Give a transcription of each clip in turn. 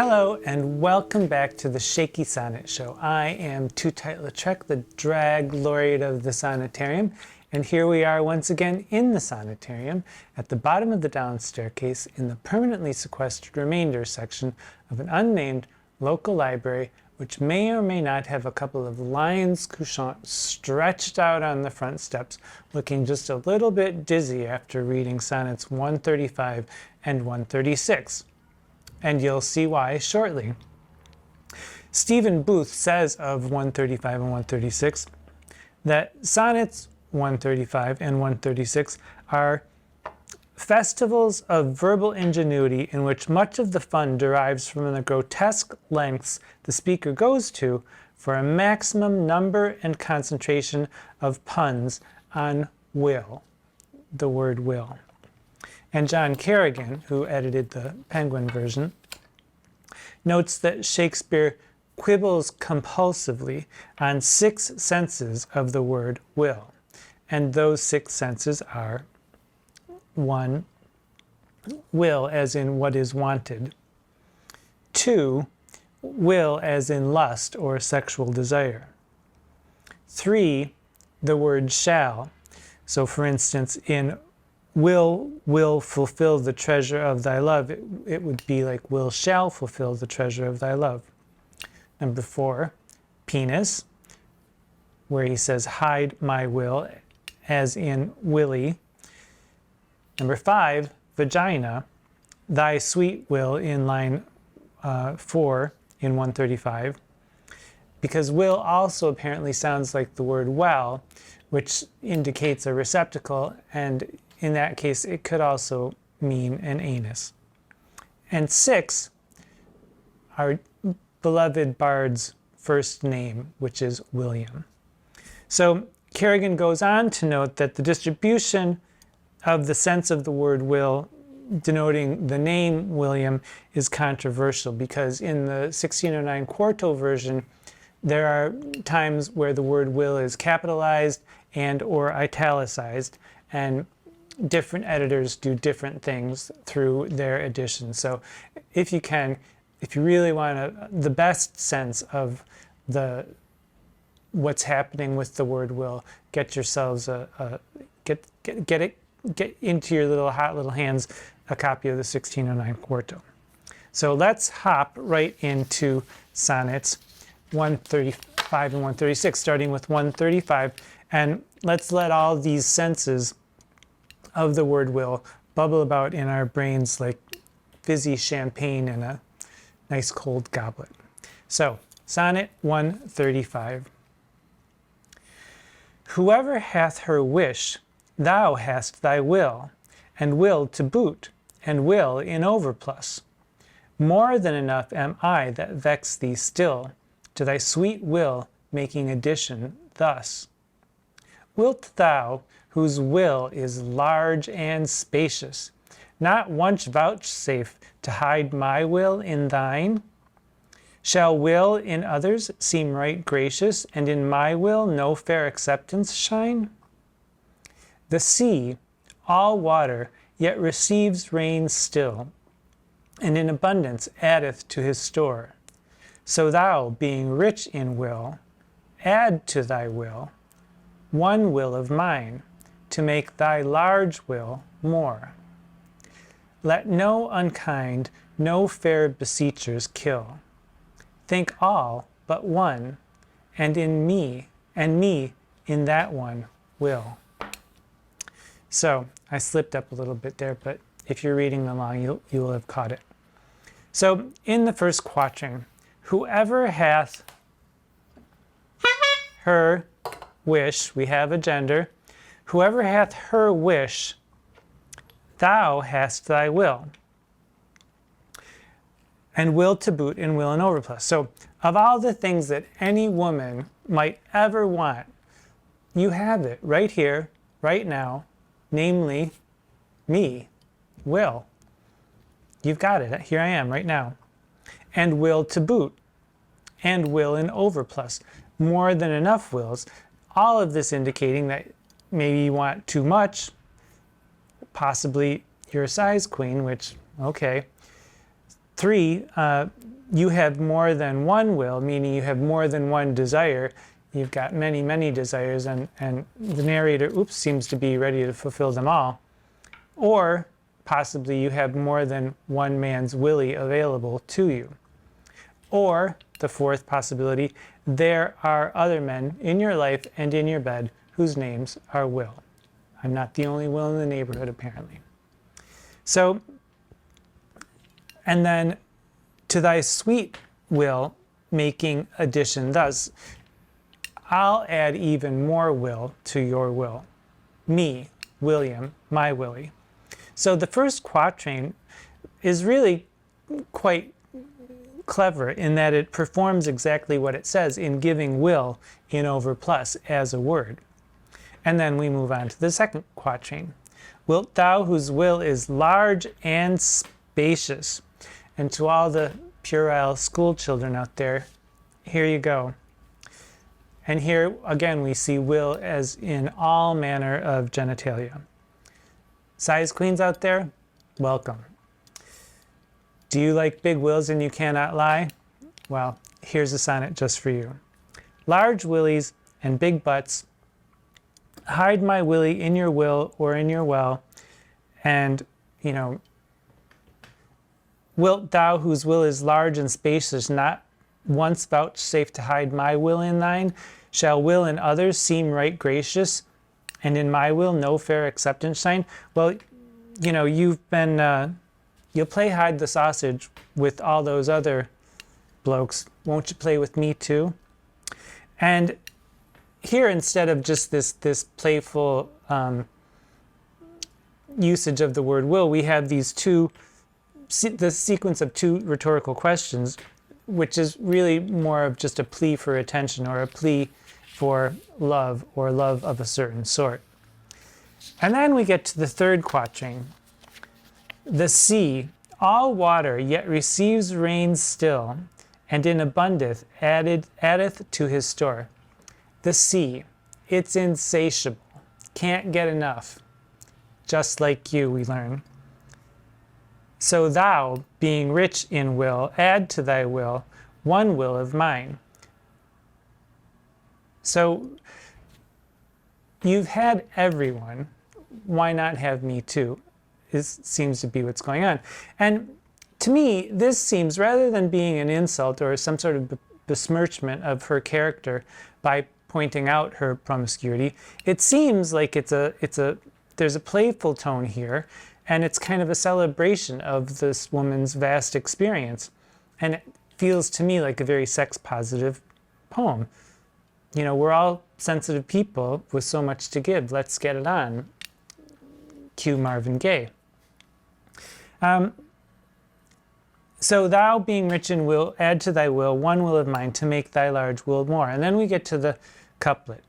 Hello and welcome back to the Shakey Sonnet Show. I am Tootight Lautrec, the drag laureate of the Sonnetarium, and here we are once again in the Sonnetarium at the bottom of the down staircase in the permanently sequestered remainder section of an unnamed local library which may or may not have a couple of lions couchant stretched out on the front steps, looking just a little bit dizzy after reading Sonnets 135 and 136. And you'll see why shortly. Stephen Booth says of 135 and 136 that Sonnets 135 and 136 are festivals of verbal ingenuity in which much of the fun derives from the grotesque lengths the speaker goes to for a maximum number and concentration of puns on will, the word will. And John Kerrigan, who edited the Penguin version, notes that Shakespeare quibbles compulsively on 6 senses of the word will. And those 6 senses are: 1, will as in what is wanted. 2, will as in lust or sexual desire. 3, the word shall. So for instance, in will fulfill the treasure of thy love, it would be like will shall fulfill the treasure of thy love. Number 4, penis, where he says hide my will, as in willy. Number 5, vagina, thy sweet will, in line 4 in 135, because will also apparently sounds like the word well, which indicates a receptacle, and in that case, it could also mean an anus. And 6, our beloved bard's first name, which is William. So Kerrigan goes on to note that the distribution of the sense of the word will denoting the name William is controversial, because in the 1609 quarto version, there are times where the word will is capitalized and or italicized, and different editors do different things through their editions. So if you really want the best sense of what's happening with the word will, get yourselves get into your hot little hands a copy of the 1609 quarto. So let's hop right into Sonnets 135 and 136, starting with 135, and let's let all these senses of the word will bubble about in our brains like fizzy champagne in a nice cold goblet. So, Sonnet 135. Whoever hath her wish, thou hast thy will, and will to boot, and will in overplus. More than enough am I that vex thee still, to thy sweet will making addition thus. Wilt thou, whose will is large and spacious, not once vouchsafe to hide my will in thine? Shall will in others seem right gracious, and in my will no fair acceptance shine? The sea, all water, yet receives rain still, and in abundance addeth to his store. So thou, being rich in will, add to thy will one will of mine, to make thy large will more. Let no unkind, no fair beseechers kill. Think all but one, and in me, and me in that one will. So I slipped up a little bit there, but if you're reading along, you will have caught it. So in the first quatrain, whoever hath her wish, we have a gender, whoever hath her wish, thou hast thy will, and will to boot, and will in overplus. So of all the things that any woman might ever want, you have it right here, right now, namely me, will. You've got it. Here I am right now. And will to boot, and will in overplus. More than enough wills. All of this indicating that maybe you want too much, possibly you're a size queen, which, okay. 3, you have more than one will, meaning you have more than one desire. You've got many, many desires, and the narrator, seems to be ready to fulfill them all. Or possibly you have more than one man's willy available to you. Or the 4th possibility, there are other men in your life and in your bed whose names are Will. I'm not the only Will in the neighborhood, apparently. So, and then to thy sweet will making addition thus, I'll add even more will to your will. Me, William, my Willie. So the first quatrain is really quite clever in that it performs exactly what it says in giving will in over plus as a word. And then we move on to the second quatrain. Wilt thou whose will is large and spacious? And to all the puerile school children out there, here you go. And here again we see will as in all manner of genitalia. Size queens out there, welcome. Do you like big wills and you cannot lie? Well, here's a sonnet just for you. Large willies and big butts, hide my willy in your will or in your well, and, wilt thou whose will is large and spacious not once vouchsafe to hide my will in thine? Shall will in others seem right gracious, and in my will no fair acceptance shine? Well, you've been, you'll play hide the sausage with all those other blokes. Won't you play with me too? And here, instead of just this playful usage of the word will, we have the sequence of 2 rhetorical questions, which is really more of just a plea for attention or a plea for love or love of a certain sort. And then we get to the 3rd quatrain. The sea, all water, yet receives rain still, and in abundance addeth to his store. The sea, it's insatiable, can't get enough. Just like you, we learn. So thou, being rich in will, add to thy will one will of mine. So you've had everyone, why not have me too? This seems to be what's going on. And to me, this seems, rather than being an insult or some sort of besmirchment of her character by pointing out her promiscuity, it seems like there's a playful tone here, and it's kind of a celebration of this woman's vast experience. And it feels to me like a very sex-positive poem. We're all sensitive people with so much to give. Let's get it on. Cue Marvin Gaye. So thou, being rich in will, add to thy will one will of mine to make thy large will more. And then we get to the couplet,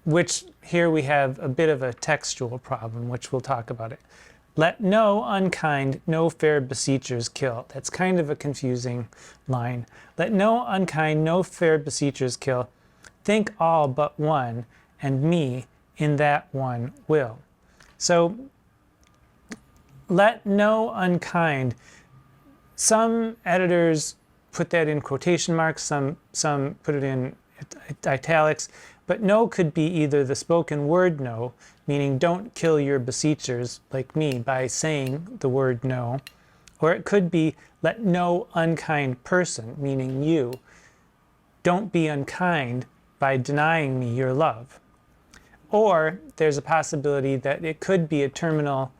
which here we have a bit of a textual problem, which we'll talk about it. Let no unkind, no fair beseechers kill. That's kind of a confusing line. Let no unkind, no fair beseechers kill. Think all but one, and me in that one will. So, let no unkind. Some editors put that in quotation marks, some put it in italics, but no could be either the spoken word no, meaning don't kill your beseechers like me by saying the word no, or it could be let no unkind person, meaning you, don't be unkind by denying me your love. Or there's a possibility that it could be a terminal,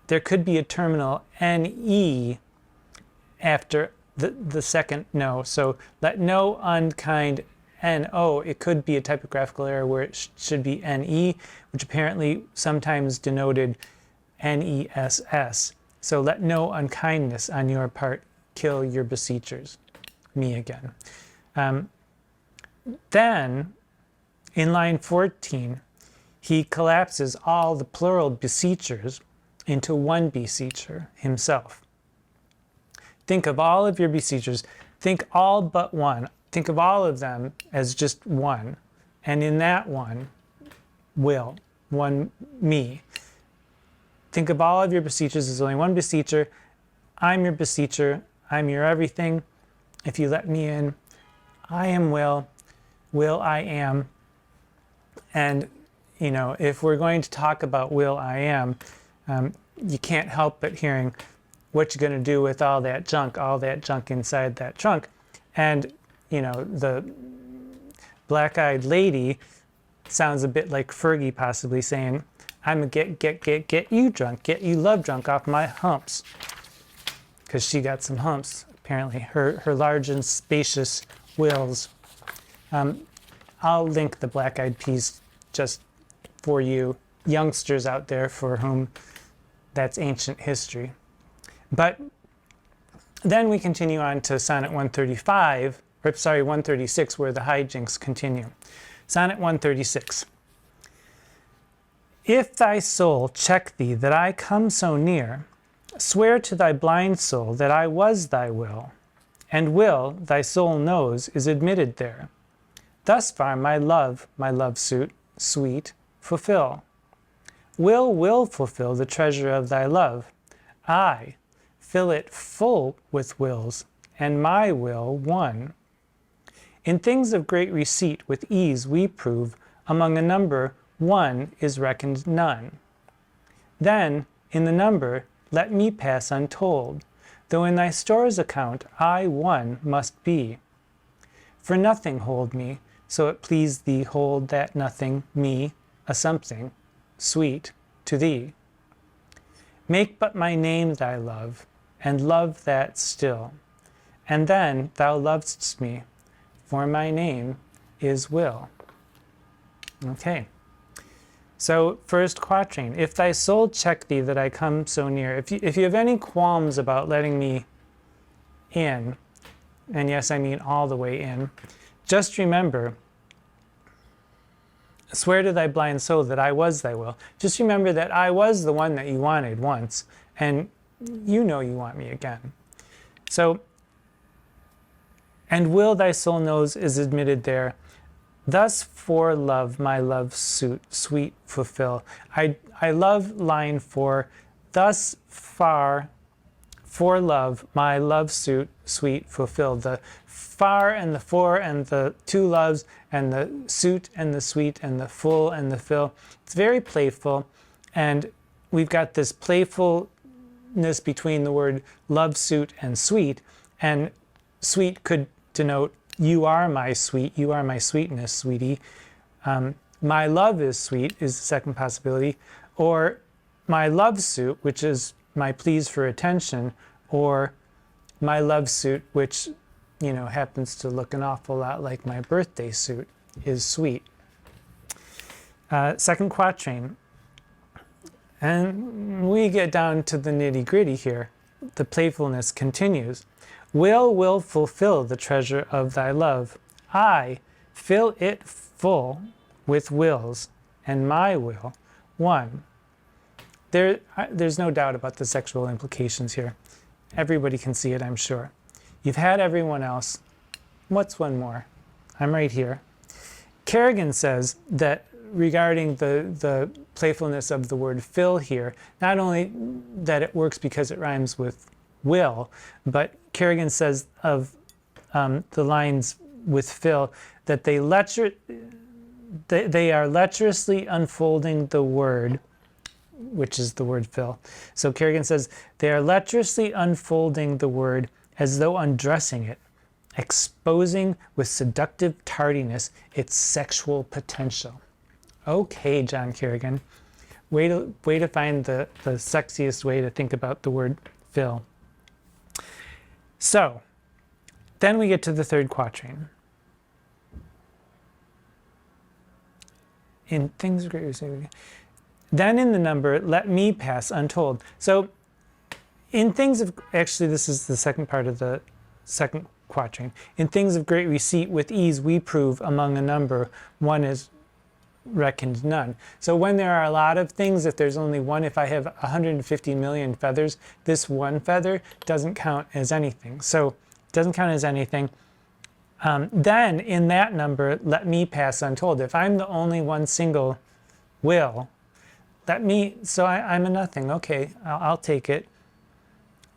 there could be a terminal ne after the second no. So let no unkind no, it could be a typographical error where it should be ne, which apparently sometimes denoted ness. So let no unkindness on your part kill your beseechers. Me again. Then, in line 14, he collapses all the plural beseechers into one beseecher, himself. Think of all of your beseechers. Think all but one. Think of all of them as just one. And in that one, one me. Think of all of your beseechers as only one beseecher, I'm your beseecher, I'm your everything. If you let me in, I am will I am. And, you know, if we're going to talk about will I am, you can't help but hearing what you're going to do with all that junk inside that trunk. And, you know, the black-eyed lady sounds a bit like Fergie possibly saying, I'm a get you drunk, get you love drunk off my humps. Because she got some humps, apparently, her large and spacious wills. I'll link the Black Eyed Peas just for you youngsters out there for whom that's ancient history. But then we continue on to Sonnet 135, or sorry, 136, where the hijinks continue. Sonnet 136. If thy soul check thee that I come so near, swear to thy blind soul that I was thy will, and will, thy soul knows, is admitted there. Thus far my love suit, sweet, fulfill. Will fulfill the treasure of thy love. I fill it full with wills, and my will one. In things of great receipt with ease we prove, among a number one is reckoned none. Then in the number let me pass untold, though in thy store's account I one must be. For nothing hold me, so it please thee hold that nothing, me, a something, sweet, to thee. Make but my name thy love, and love that still, and then thou lov'st me, for my name is will. Okay. So first quatrain, if thy soul check thee that I come so near. If you have any qualms about letting me in, and yes, I mean all the way in, just remember, swear to thy blind soul that I was thy will. Just remember that I was the one that you wanted once, and you know you want me again. So, and will thy soul knows is admitted there. Thus for love, my love suit, sweet fulfill. I love line 4. Thus far, for love, my love suit, sweet fulfill. The far and the for and the two loves and the suit and the sweet and the full and the fill. It's very playful, and we've got this playfulness between the word love suit and sweet, and sweet could denote you are my sweet, you are my sweetness, sweetie. My love is sweet is the second possibility, or my love suit, which is my pleas for attention, or my love suit, which, you know, happens to look an awful lot like my birthday suit, is sweet. Second quatrain. And we get down to the nitty-gritty here. The playfulness continues. Will fulfill the treasure of thy love. I fill it full with wills, and my will one. There's no doubt about the sexual implications here. Everybody can see it, I'm sure. You've had everyone else. What's one more? I'm right here. Kerrigan says that regarding the playfulness of the word fill here, not only that it works because it rhymes with will, but Kerrigan says of the lines with fill that they are lecherously unfolding the word, which is the word fill. So Kerrigan says they are lecherously unfolding the word as though undressing it, exposing with seductive tardiness its sexual potential. Okay, John Kerrigan, way to find the sexiest way to think about the word fill. So, then we get to the third quatrain. In things of great receipt. Then in the number, let me pass untold. So, in things of, actually this is the second part of the second quatrain. In things of great receipt with ease we prove among a number, one is reckoned none. So when there are a lot of things, if there's only one, if I have 150 million feathers, this one feather doesn't count as anything. So it doesn't count as anything. Then in that number, let me pass untold. If I'm the only one single will, let me, so I'm a nothing. Okay, I'll take it.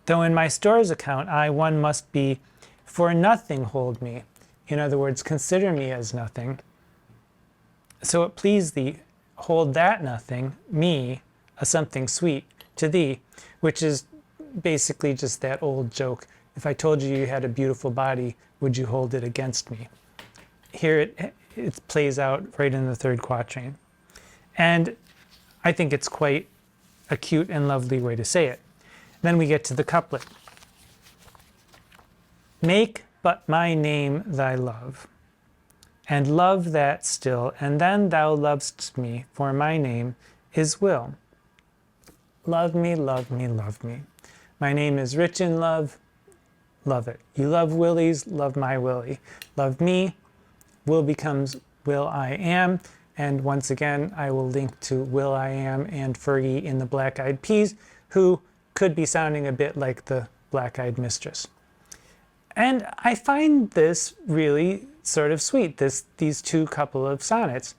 Though in my store's account I one must be, for nothing hold me. In other words, consider me as nothing. So it please thee, hold that nothing, me, a something sweet, to thee, which is basically just that old joke. If I told you you had a beautiful body, would you hold it against me? Here it plays out right in the third quatrain. And I think it's quite a cute and lovely way to say it. Then we get to the couplet. Make but my name thy love, and love that still, and then thou lov'st me, for my name is Will. Love me, love me, love me. My name is rich in love, love it. You love Willies, love my Willie. Love me, Will becomes Will I Am, and once again I will link to Will I Am and Fergie in the Black Eyed Peas, who could be sounding a bit like the Black Eyed Mistress. And I find this really sort of sweet, these two couple of sonnets.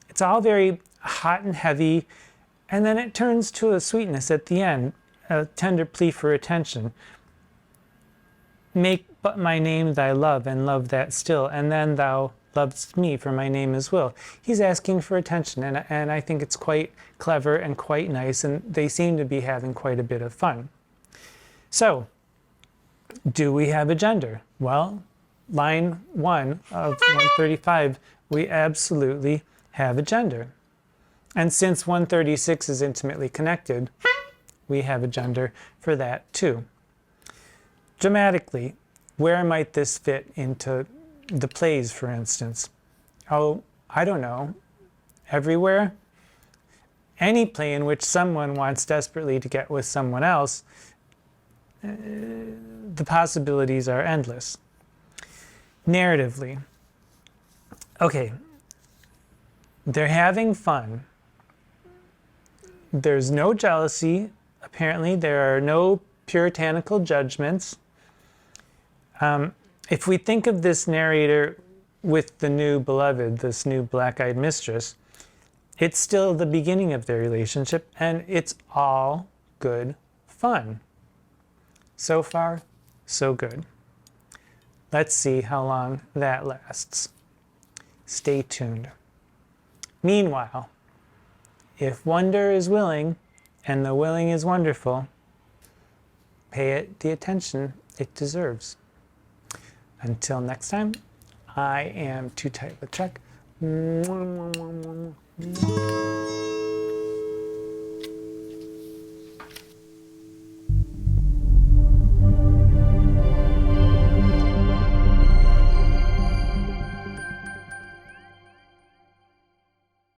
It's all very hot and heavy, and then it turns to a sweetness at the end, a tender plea for attention. Make but my name thy love, and love that still, and then thou lovest me, for my name is Will. He's asking for attention, and I think it's quite clever and quite nice, and they seem to be having quite a bit of fun. So, do we have a gender? Well, line 1 of 135, we absolutely have a gender. And since 136 is intimately connected, we have a gender for that too. Dramatically, where might this fit into the plays, for instance? Oh, I don't know. Everywhere? Any play in which someone wants desperately to get with someone else, the possibilities are endless. Narratively, okay, they're having fun. There's no jealousy. Apparently, there are no puritanical judgments. If we think of this narrator with the new beloved, this new black-eyed mistress, it's still the beginning of their relationship, and it's all good fun. So far, so good. Let's see how long that lasts. Stay tuned. Meanwhile, if wonder is willing, and the willing is wonderful, pay it the attention it deserves. Until next time, I am Tootight Lautrec.